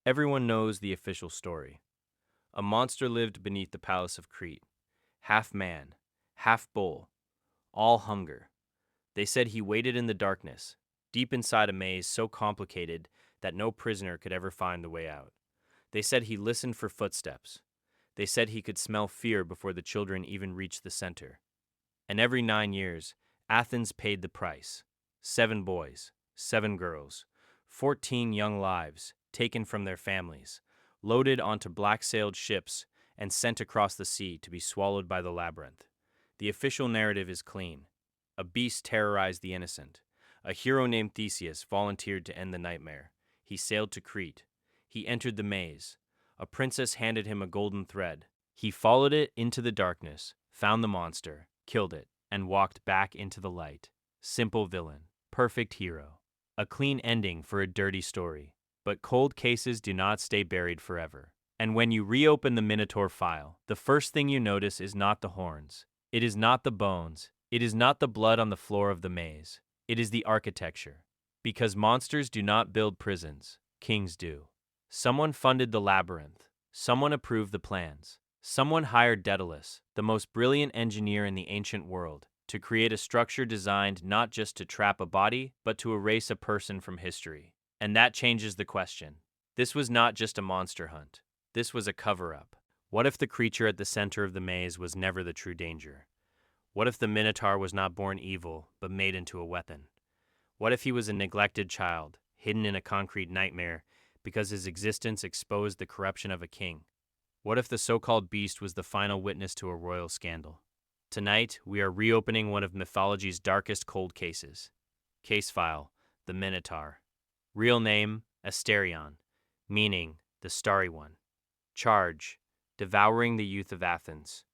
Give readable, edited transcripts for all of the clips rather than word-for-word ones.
Everyone knows the official story. A monster lived beneath the palace of Crete, half man, half bull, all hunger. They said he waited in the darkness, deep inside a maze so complicated that no prisoner could ever find the way out. They said he listened for footsteps. They said he could smell fear before the children even reached the center. And every 9 years, Athens paid the price. 7 boys, 7 girls, 14 young lives taken from their families, loaded onto black-sailed ships and sent across the sea to be swallowed by the labyrinth. The official narrative is clean. A beast terrorized the innocent. A hero named Theseus volunteered to end the nightmare. He sailed to Crete. He entered the maze. A princess handed him a golden thread. He followed it into the darkness, found the monster, killed it, and walked back into the light. Simple villain, perfect hero. A clean ending for a dirty story. But cold cases do not stay buried forever. And when you reopen the Minotaur file, the first thing you notice is not the horns. It is not the bones. It is not the blood on the floor of the maze. It is the architecture. Because monsters do not build prisons, kings do. Someone funded the labyrinth. Someone approved the plans. Someone hired Daedalus, the most brilliant engineer in the ancient world, to create a structure designed not just to trap a body, but to erase a person from history. And that changes the question. This was not just a monster hunt. This was a cover-up. What if the creature at the center of the maze was never the true danger? What if the Minotaur was not born evil, but made into a weapon? What if he was a neglected child, hidden in a concrete nightmare, because his existence exposed the corruption of a king? What if the so-called beast was the final witness to a royal scandal? Tonight, we are reopening one of mythology's darkest cold cases. Case file, the Minotaur. Real name, Asterion, meaning the Starry One. Charge, devouring the youth of Athens.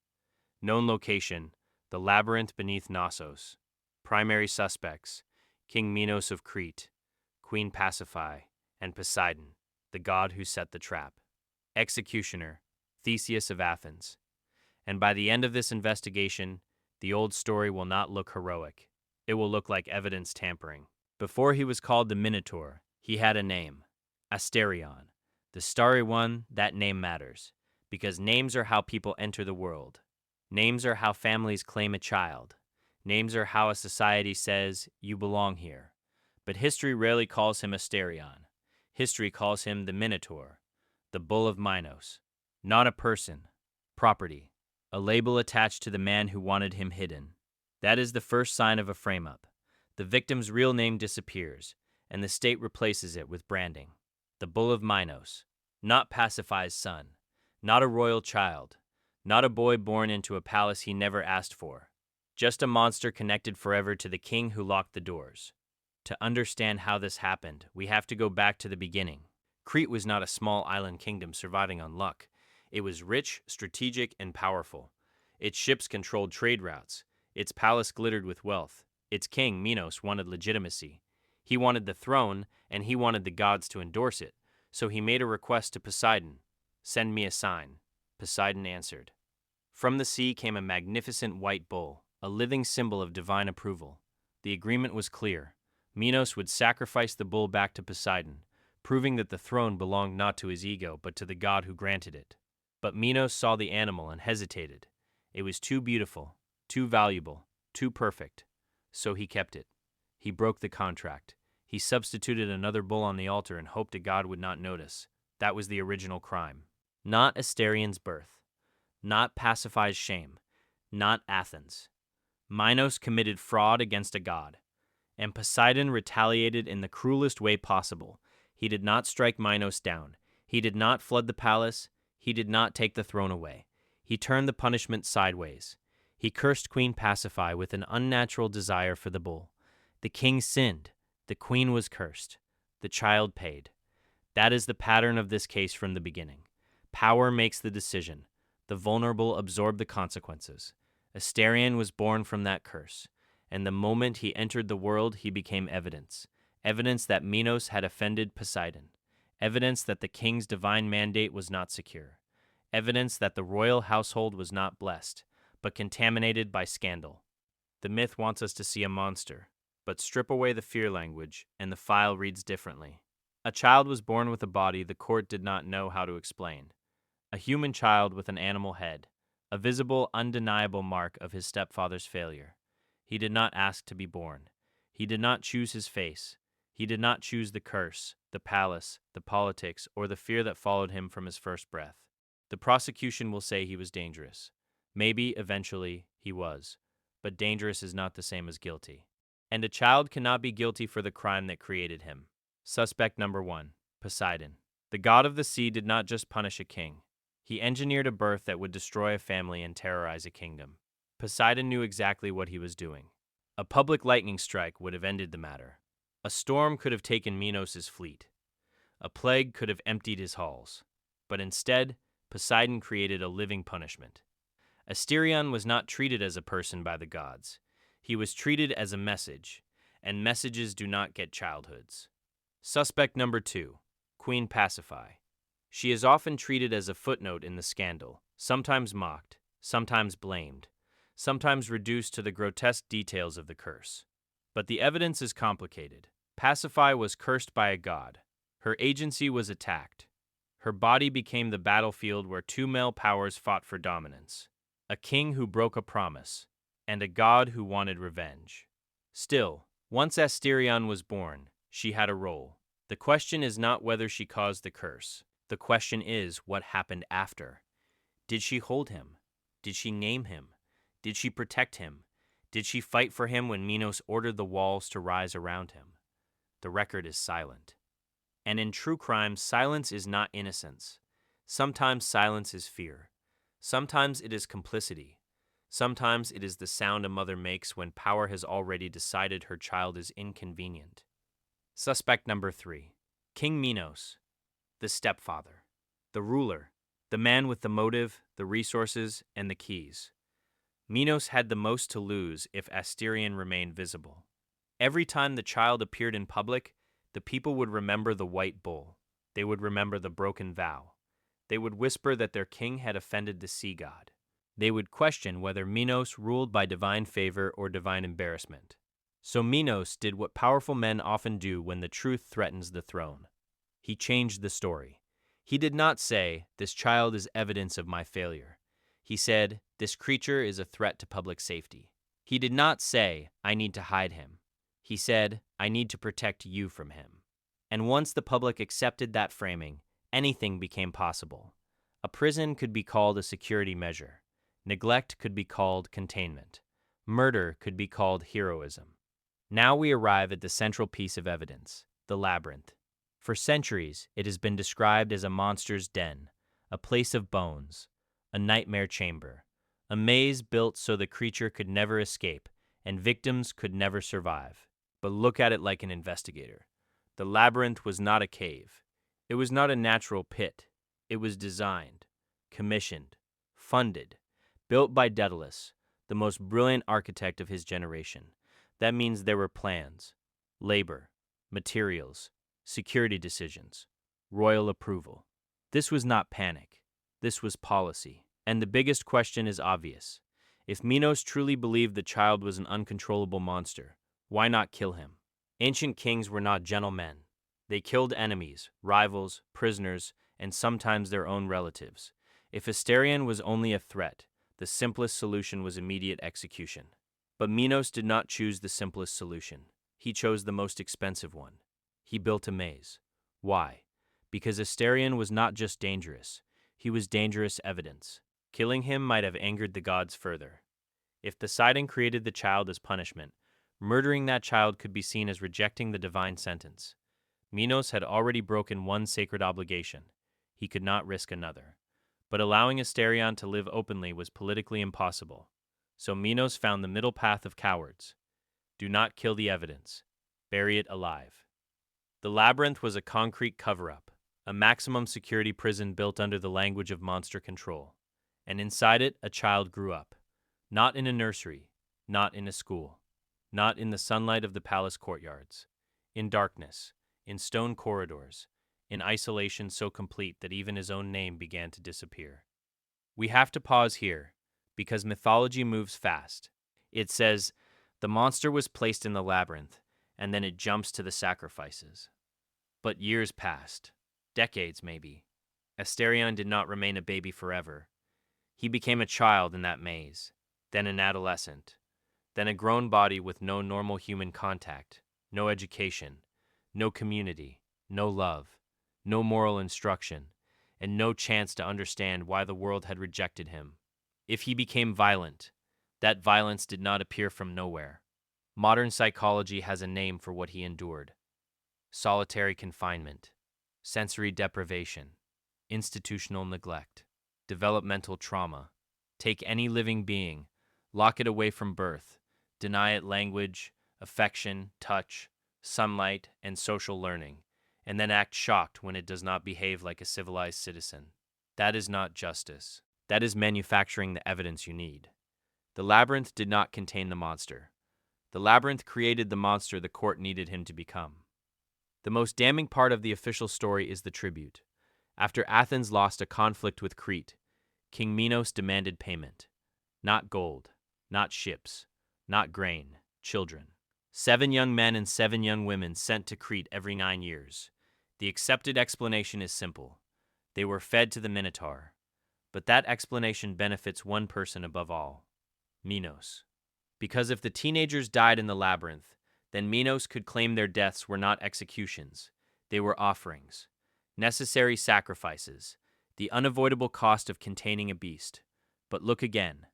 Known location, the labyrinth beneath Knossos. Primary suspects, King Minos of Crete, Queen Pasiphae, and Poseidon, the god who set the trap. Executioner, Theseus of Athens. And by the end of this investigation, the old story will not look heroic. It will look like evidence tampering. Before he was called the Minotaur, he had a name, Asterion. The Starry One, that name matters, because names are how people enter the world. Names are how families claim a child. Names are how a society says, you belong here. But history rarely calls him Asterion. History calls him the Minotaur, the Bull of Minos. Not a person, property, a label attached to the man who wanted him hidden. That is the first sign of a frame-up. The victim's real name disappears, and the state replaces it with branding. The Bull of Minos, not Pasiphae's son, not a royal child, not a boy born into a palace he never asked for, just a monster connected forever to the king who locked the doors. To understand how this happened, we have to go back to the beginning. Crete was not a small island kingdom surviving on luck. It was rich, strategic, and powerful. Its ships controlled trade routes. Its palace glittered with wealth. Its king, Minos, wanted legitimacy. He wanted the throne, and he wanted the gods to endorse it. So he made a request to Poseidon. Send me a sign. Poseidon answered. From the sea came a magnificent white bull, a living symbol of divine approval. The agreement was clear. Minos would sacrifice the bull back to Poseidon, proving that the throne belonged not to his ego, but to the god who granted it. But Minos saw the animal and hesitated. It was too beautiful, too valuable, too perfect. So he kept it. He broke the contract. He substituted another bull on the altar and hoped a god would not notice. That was the original crime. Not Asterion's birth. Not Pasiphae's shame. Not Athens. Minos committed fraud against a god. And Poseidon retaliated in the cruelest way possible. He did not strike Minos down. He did not flood the palace. He did not take the throne away. He turned the punishment sideways. He cursed Queen Pasiphae with an unnatural desire for the bull. The king sinned. The queen was cursed. The child paid. That is the pattern of this case from the beginning. Power makes the decision. The vulnerable absorb the consequences. Asterion was born from that curse. And the moment he entered the world, he became evidence. Evidence that Minos had offended Poseidon. Evidence that the king's divine mandate was not secure. Evidence that the royal household was not blessed, but contaminated by scandal. The myth wants us to see a monster, but strip away the fear language, and the file reads differently. A child was born with a body the court did not know how to explain. A human child with an animal head, a visible, undeniable mark of his stepfather's failure. He did not ask to be born. He did not choose his face. He did not choose the curse, the palace, the politics, or the fear that followed him from his first breath. The prosecution will say he was dangerous. Maybe, eventually, he was. But dangerous is not the same as guilty. And a child cannot be guilty for the crime that created him. Suspect number 1, Poseidon. The god of the sea did not just punish a king. He engineered a birth that would destroy a family and terrorize a kingdom. Poseidon knew exactly what he was doing. A public lightning strike would have ended the matter. A storm could have taken Minos' fleet. A plague could have emptied his halls. But instead, Poseidon created a living punishment. Asterion was not treated as a person by the gods. He was treated as a message, and messages do not get childhoods. Suspect number 2, Queen Pasiphae. She is often treated as a footnote in the scandal, sometimes mocked, sometimes blamed, sometimes reduced to the grotesque details of the curse. But the evidence is complicated. Pasiphae was cursed by a god. Her agency was attacked. Her body became the battlefield where two male powers fought for dominance. A king who broke a promise, and a god who wanted revenge. Still, once Asterion was born, she had a role. The question is not whether she caused the curse. The question is what happened after. Did she hold him? Did she name him? Did she protect him? Did she fight for him when Minos ordered the walls to rise around him? The record is silent. And in true crime, silence is not innocence. Sometimes silence is fear. Sometimes it is complicity. Sometimes it is the sound a mother makes when power has already decided her child is inconvenient. Suspect number 3, King Minos, the stepfather, the ruler, the man with the motive, the resources, and the keys. Minos had the most to lose if Asterion remained visible. Every time the child appeared in public, the people would remember the white bull. They would remember the broken vow. They would whisper that their king had offended the sea god. They would question whether Minos ruled by divine favor or divine embarrassment. So Minos did what powerful men often do when the truth threatens the throne. He changed the story. He did not say, "This child is evidence of my failure." He said, "This creature is a threat to public safety." He did not say, "I need to hide him." He said, "I need to protect you from him." And once the public accepted that framing, anything became possible. A prison could be called a security measure. Neglect could be called containment. Murder could be called heroism. Now we arrive at the central piece of evidence, the labyrinth. For centuries, it has been described as a monster's den, a place of bones, a nightmare chamber, a maze built so the creature could never escape and victims could never survive. But look at it like an investigator. The labyrinth was not a cave. It was not a natural pit. It was designed, commissioned, funded, built by Daedalus, the most brilliant architect of his generation. That means there were plans, labor, materials, security decisions, royal approval. This was not panic. This was policy. And the biggest question is obvious. If Minos truly believed the child was an uncontrollable monster, why not kill him? Ancient kings were not gentle men. They killed enemies, rivals, prisoners, and sometimes their own relatives. If Asterion was only a threat, the simplest solution was immediate execution. But Minos did not choose the simplest solution. He chose the most expensive one. He built a maze. Why? Because Asterion was not just dangerous. He was dangerous evidence. Killing him might have angered the gods further. If Poseidon created the child as punishment, murdering that child could be seen as rejecting the divine sentence. Minos had already broken one sacred obligation. He could not risk another. But allowing Asterion to live openly was politically impossible. So Minos found the middle path of cowards. Do not kill the evidence. Bury it alive. The labyrinth was a concrete cover-up, a maximum security prison built under the language of monster control. And inside it, a child grew up. Not in a nursery, not in a school, not in the sunlight of the palace courtyards. In darkness, in stone corridors, in isolation so complete that even his own name began to disappear. We have to pause here, because mythology moves fast. It says, the monster was placed in the labyrinth, and then it jumps to the sacrifices. But years passed. Decades, maybe. Asterion did not remain a baby forever. He became a child in that maze, then an adolescent, then a grown body with no normal human contact, no education, no community, no love, no moral instruction, and no chance to understand why the world had rejected him. If he became violent, that violence did not appear from nowhere. Modern psychology has a name for what he endured: solitary confinement, sensory deprivation, institutional neglect, developmental trauma. Take any living being, lock it away from birth, deny it language, affection, touch, sunlight, and social learning, and then act shocked when it does not behave like a civilized citizen. That is not justice. That is manufacturing the evidence you need. The labyrinth did not contain the monster. The labyrinth created the monster the court needed him to become. The most damning part of the official story is the tribute. After Athens lost a conflict with Crete, King Minos demanded payment. Not gold, not ships, not grain, children. 7 young men and 7 young women sent to Crete every 9 years. The accepted explanation is simple. They were fed to the Minotaur. But that explanation benefits one person above all: Minos. Because if the teenagers died in the labyrinth, then Minos could claim their deaths were not executions. They were offerings, necessary sacrifices, the unavoidable cost of containing a beast. But look again.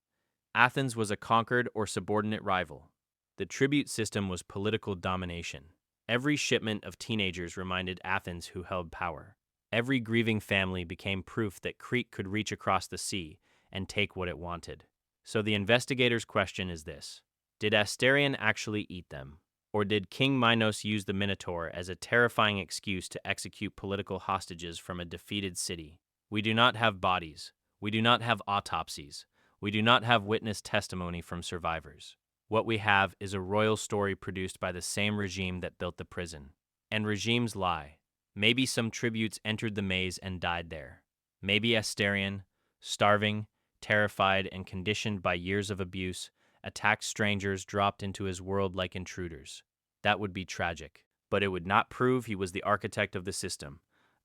Athens was a conquered or subordinate rival. The tribute system was political domination. Every shipment of teenagers reminded Athens who held power. Every grieving family became proof that Crete could reach across the sea and take what it wanted. So the investigator's question is this: did Asterion actually eat them? Or did King Minos use the Minotaur as a terrifying excuse to execute political hostages from a defeated city? We do not have bodies. We do not have autopsies. We do not have witness testimony from survivors. What we have is a royal story produced by the same regime that built the prison. And regimes lie. Maybe some tributes entered the maze and died there. Maybe Asterion, starving, terrified, and conditioned by years of abuse, attacked strangers dropped into his world like intruders. That would be tragic, but it would not prove he was the architect of the system.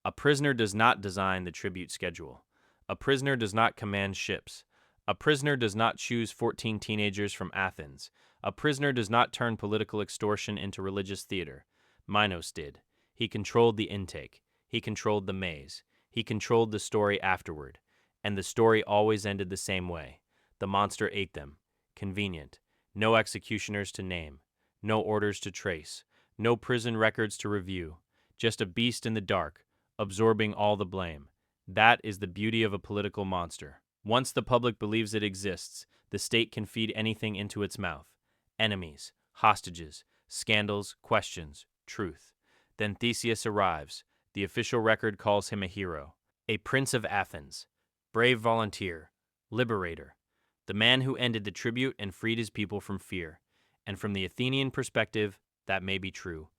A prisoner does not design the tribute schedule. A prisoner does not command ships. A prisoner does not choose 14 teenagers from Athens. A prisoner does not turn political extortion into religious theater. Minos did. He controlled the intake. He controlled the maze. He controlled the story afterward. And the story always ended the same way. The monster ate them. Convenient. No executioners to name. No orders to trace. No prison records to review. Just a beast in the dark, absorbing all the blame. That is the beauty of a political monster. Once the public believes it exists, the state can feed anything into its mouth: enemies, hostages, scandals, questions, truth. Then Theseus arrives. The official record calls him a hero, a prince of Athens, brave volunteer, liberator, the man who ended the tribute and freed his people from fear. And from the Athenian perspective, that may be true.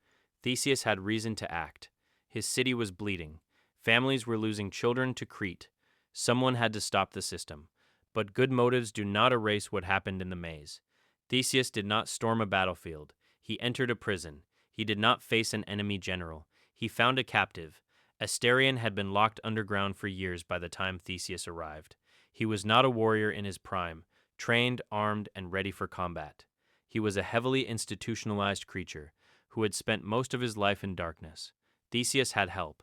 Theseus had reason to act. His city was bleeding. Families were losing children to Crete. Someone had to stop the system. But good motives do not erase what happened in the maze. Theseus did not storm a battlefield. He entered a prison. He did not face an enemy general. He found a captive. Asterion had been locked underground for years by the time Theseus arrived. He was not a warrior in his prime, trained, armed, and ready for combat. He was a heavily institutionalized creature who had spent most of his life in darkness. Theseus had help.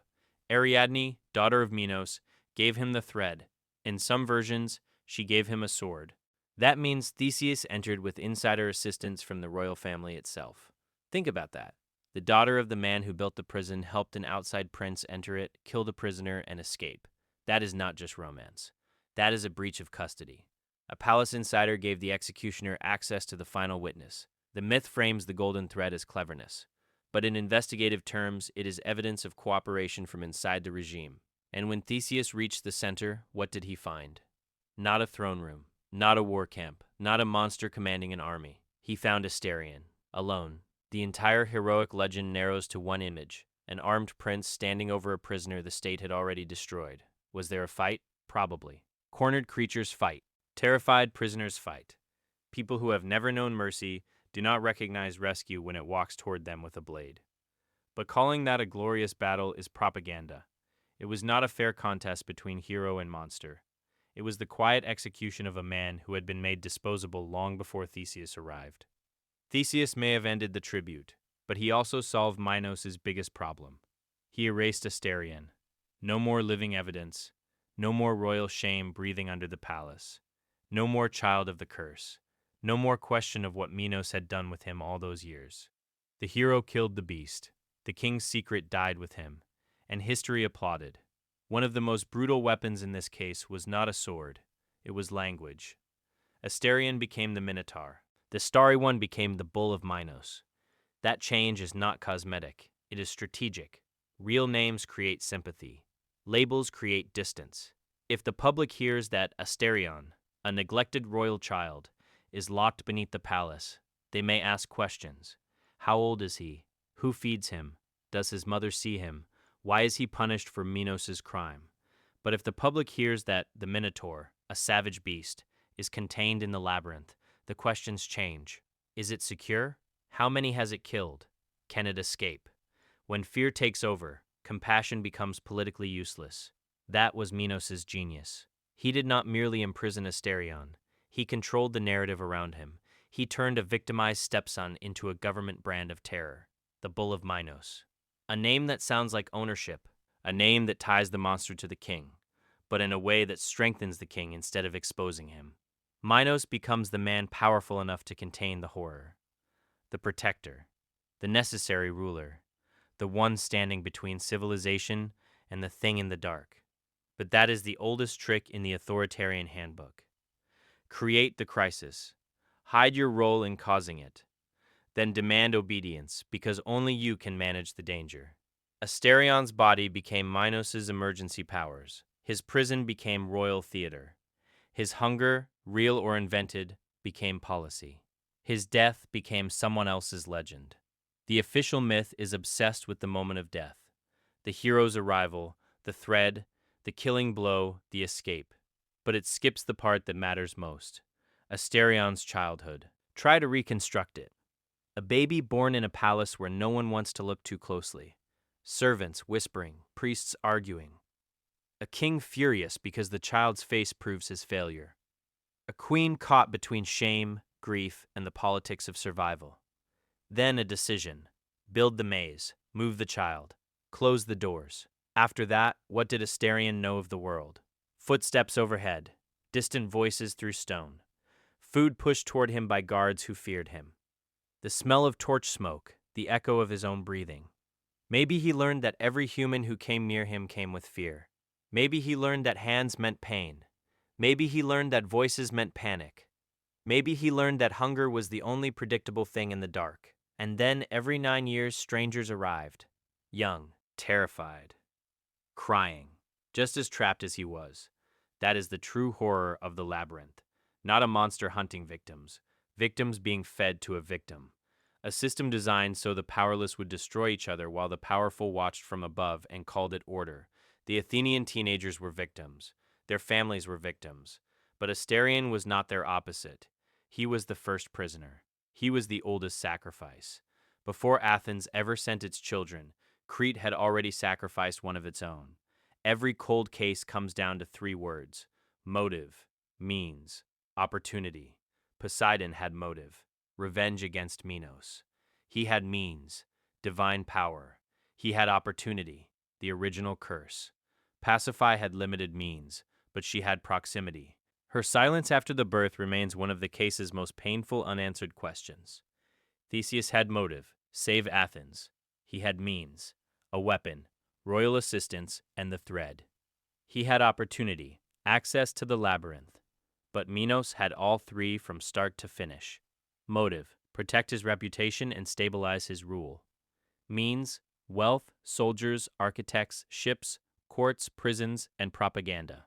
Ariadne, daughter of Minos, gave him the thread. In some versions, she gave him a sword. That means Theseus entered with insider assistance from the royal family itself. Think about that. The daughter of the man who built the prison helped an outside prince enter it, kill the prisoner, and escape. That is not just romance. That is a breach of custody. A palace insider gave the executioner access to the final witness. The myth frames the golden thread as cleverness, but in investigative terms, it is evidence of cooperation from inside the regime. And when Theseus reached the center, what did he find? Not a throne room, not a war camp, not a monster commanding an army. He found Asterion, alone. The entire heroic legend narrows to one image: an armed prince standing over a prisoner the state had already destroyed. Was there a fight? Probably. Cornered creatures fight. Terrified prisoners fight. People who have never known mercy do not recognize rescue when it walks toward them with a blade. But calling that a glorious battle is propaganda. It was not a fair contest between hero and monster. It was the quiet execution of a man who had been made disposable long before Theseus arrived. Theseus may have ended the tribute, but he also solved Minos' biggest problem. He erased Asterion. No more living evidence, no more royal shame breathing under the palace, no more child of the curse, no more question of what Minos had done with him all those years. The hero killed the beast, the king's secret died with him, and history applauded. One of the most brutal weapons in this case was not a sword, it was language. Asterion became the Minotaur. The Starry One became the Bull of Minos. That change is not cosmetic, it is strategic. Real names create sympathy. Labels create distance. If the public hears that Asterion, a neglected royal child, is locked beneath the palace, they may ask questions. How old is he? Who feeds him? Does his mother see him? Why is he punished for Minos' crime? But if the public hears that the Minotaur, a savage beast, is contained in the labyrinth, the questions change. Is it secure? How many has it killed? Can it escape? When fear takes over, compassion becomes politically useless. That was Minos' genius. He did not merely imprison Asterion. He controlled the narrative around him. He turned a victimized stepson into a government brand of terror, the Bull of Minos. A name that sounds like ownership, a name that ties the monster to the king, but in a way that strengthens the king instead of exposing him. Minos becomes the man powerful enough to contain the horror, the protector, the necessary ruler, the one standing between civilization and the thing in the dark. But that is the oldest trick in the authoritarian handbook. Create the crisis. Hide your role in causing it. Then demand obedience, because only you can manage the danger. Asterion's body became Minos' emergency powers. His prison became royal theater. His hunger, real or invented, became policy. His death became someone else's legend. The official myth is obsessed with the moment of death, the hero's arrival, the thread, the killing blow, the escape. But it skips the part that matters most, Asterion's childhood. Try to reconstruct it. A baby born in a palace where no one wants to look too closely. Servants whispering, priests arguing. A king furious because the child's face proves his failure. A queen caught between shame, grief, and the politics of survival. Then a decision. Build the maze, move the child, close the doors. After that, what did Asterion know of the world? Footsteps overhead, distant voices through stone. Food pushed toward him by guards who feared him. The smell of torch smoke, the echo of his own breathing. Maybe he learned that every human who came near him came with fear. Maybe he learned that hands meant pain. Maybe he learned that voices meant panic. Maybe he learned that hunger was the only predictable thing in the dark. And then every 9 years strangers arrived. Young, terrified, crying, just as trapped as he was. That is the true horror of the labyrinth. Not a monster hunting victims. Victims being fed to a victim. A system designed so the powerless would destroy each other while the powerful watched from above and called it order. The Athenian teenagers were victims. Their families were victims. But Asterion was not their opposite. He was the first prisoner. He was the oldest sacrifice. Before Athens ever sent its children, Crete had already sacrificed one of its own. Every cold case comes down to 3 words: motive, means, opportunity. Poseidon had motive, revenge against Minos. He had means, divine power. He had opportunity, the original curse. Pasiphae had limited means, but she had proximity. Her silence after the birth remains one of the case's most painful unanswered questions. Theseus had motive, save Athens. He had means, a weapon, royal assistance, and the thread. He had opportunity, access to the labyrinth. But Minos had all 3 from start to finish. Motive, protect his reputation and stabilize his rule. Means, wealth, soldiers, architects, ships, courts, prisons, and propaganda.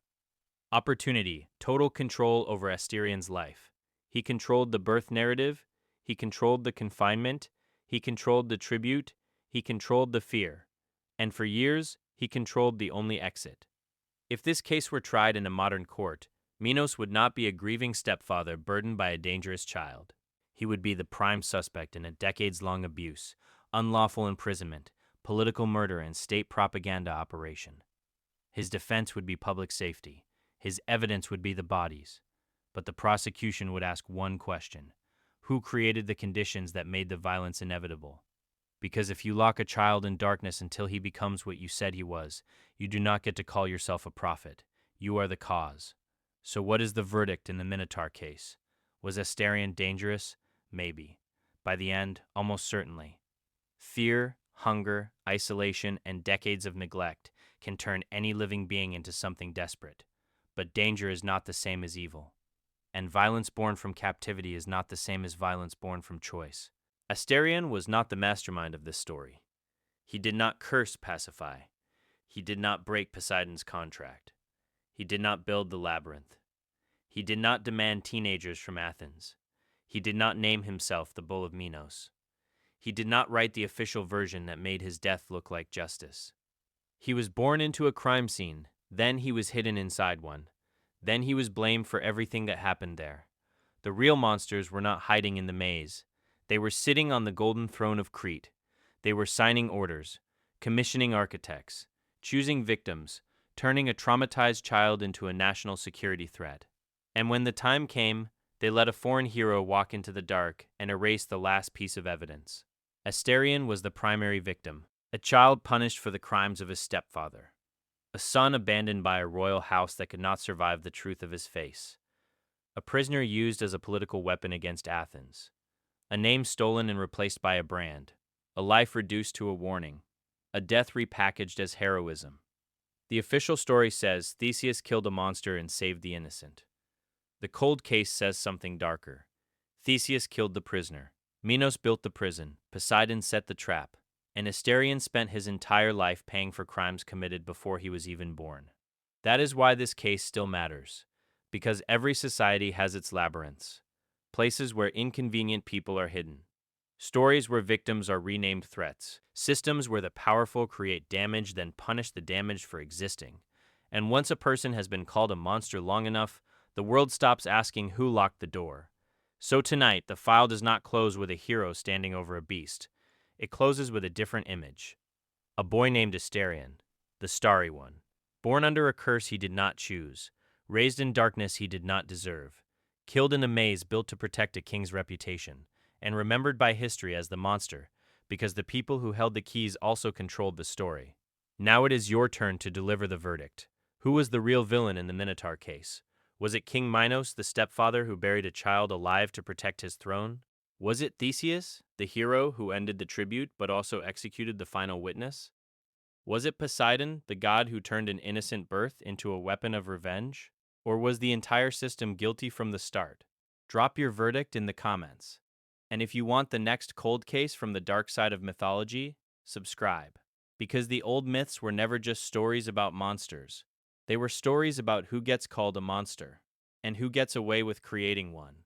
Opportunity, total control over Asterion's life. He controlled the birth narrative, he controlled the confinement, he controlled the tribute, he controlled the fear. And for years, he controlled the only exit. If this case were tried in a modern court, Minos would not be a grieving stepfather burdened by a dangerous child. He would be the prime suspect in a decades-long abuse, unlawful imprisonment, political murder, and state propaganda operation. His defense would be public safety. His evidence would be the bodies. But the prosecution would ask one question: who created the conditions that made the violence inevitable? Because if you lock a child in darkness until he becomes what you said he was, you do not get to call yourself a prophet. You are the cause. So what is the verdict in the Minotaur case? Was Asterion dangerous? Maybe. By the end, almost certainly. Fear, hunger, isolation, and decades of neglect can turn any living being into something desperate. But danger is not the same as evil. And violence born from captivity is not the same as violence born from choice. Asterion was not the mastermind of this story. He did not curse Pacify. He did not break Poseidon's contract. He did not build the Labyrinth. He did not demand teenagers from Athens. He did not name himself the Bull of Minos. He did not write the official version that made his death look like justice. He was born into a crime scene, then he was hidden inside one. Then he was blamed for everything that happened there. The real monsters were not hiding in the maze. They were sitting on the golden throne of Crete. They were signing orders, commissioning architects, choosing victims, turning a traumatized child into a national security threat. And when the time came, they let a foreign hero walk into the dark and erase the last piece of evidence. Asterion was the primary victim, a child punished for the crimes of his stepfather, a son abandoned by a royal house that could not survive the truth of his face, a prisoner used as a political weapon against Athens, a name stolen and replaced by a brand, a life reduced to a warning, a death repackaged as heroism. The official story says Theseus killed a monster and saved the innocent. The cold case says something darker. Theseus killed the prisoner. Minos built the prison. Poseidon set the trap. And Asterion spent his entire life paying for crimes committed before he was even born. That is why this case still matters. Because every society has its labyrinths. Places where inconvenient people are hidden. Stories where victims are renamed threats. Systems where the powerful create damage, then punish the damaged for existing. And once a person has been called a monster long enough, the world stops asking who locked the door. So tonight, the file does not close with a hero standing over a beast. It closes with a different image. A boy named Asterion, the starry one. Born under a curse he did not choose. Raised in darkness he did not deserve. Killed in a maze built to protect a king's reputation. And remembered by history as the monster, because the people who held the keys also controlled the story. Now it is your turn to deliver the verdict. Who was the real villain in the Minotaur case? Was it King Minos, the stepfather who buried a child alive to protect his throne? Was it Theseus, the hero who ended the tribute but also executed the final witness? Was it Poseidon, the god who turned an innocent birth into a weapon of revenge? Or was the entire system guilty from the start? Drop your verdict in the comments. And if you want the next cold case from the dark side of mythology, subscribe. Because the old myths were never just stories about monsters. They were stories about who gets called a monster, and who gets away with creating one.